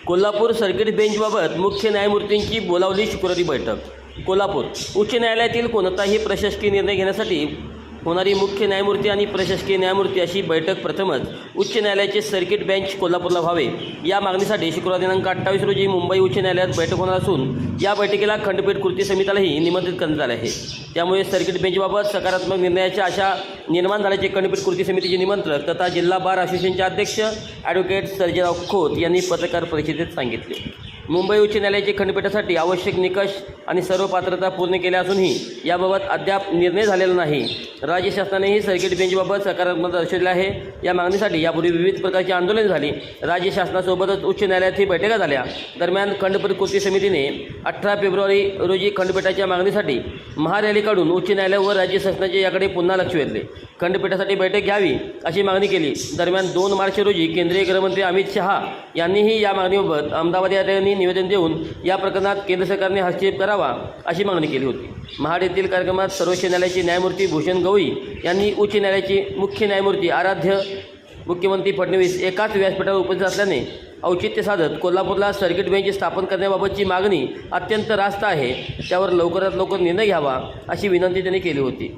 Kolhapur circuit बेंचबाबत मुख्य न्यायमूर्तींची बोलावली शुक्रवारी बैठक. कोल्हापूर उच्च न्यायालयातील कोणताही प्रशासकीय निर्णय घेण्यासाठी होणारी मुख्य न्यायमूर्ती आणि प्रशासकीय न्यायमूर्ती अशी बैठक प्रथमच उच्च न्यायालयाचे सर्किट बेंच कोल्हापूरला व्हावे या मागणीसाठी शुक्रवार दिनांक 28 रोजी मुंबई उच्च न्यायालयात बैठक होणार असून या बैठकीला खंडपीठ कृती समितीलाही निमंत्रित करण्यात आले आहे. त्यामुळे सर्किट बेंचबाबत सकारात्मक निर्णयाच्या आशा निर्माण झाल्याचे खंडपीठ कृती समितीचे निमंत्रक तथा जिल्हा बार असोसिएशनचे अध्यक्ष ॲडव्होकेट सर्जेराव खोत यांनी पत्रकार परिषदेत सांगितले. मुंबई उच्च न्यायालयाचे खंडपीठासाठी आवश्यक निकष आणि सर्व पात्रता पूर्ण केल्या असूनही याबाबत अद्याप निर्णय झालेला नाही. राज्य शासनानेही सर्किट बेंचबाबत सकारात्मकता दर्शवली आहे. या मागणीसाठी यापूर्वी विविध प्रकारची आंदोलने झाली. राज्य शासनासोबतच उच्च न्यायालयातही बैठका झाल्या. दरम्यान खंडपीठ कृती समितीने 18 फेब्रुवारी रोजी खंडपीठाच्या मागणीसाठी महारॅली काढून उच्च न्यायालय व राज्य शासनाचे याकडे पुन्हा लक्ष वेधले. खंडपीठासाठी बैठक घ्यावी अशी मागणी केली. दरम्यान 2 मार्च रोजी केंद्रीय गृहमंत्री अमित शहा यांनीही या मागणीबाबत अहमदाबाद या ठिकाणी निवेदन देऊन या प्रकरणात केंद्र सरकारने हस्तक्षेप करावा अशी मागणी केली होती. महाड येथील कार्यक्रमात सर्वोच्च न्यायालयाचे न्यायमूर्ती भूषण गवई यांनी उच्च न्यायालयाचे मुख्य न्यायमूर्ती आराध्य मुख्यमंत्री फडणवीस एकाच व्यासपीठावर उपस्थित असल्याने औचित्य साधत कोल्हापूरला सर्किट बेंच स्थापन करण्याबाबतची मागणी अत्यंत रास्त आहे, त्यावर लवकरात लवकर निर्णय घ्यावा अशी विनंती त्यांनी केली होती.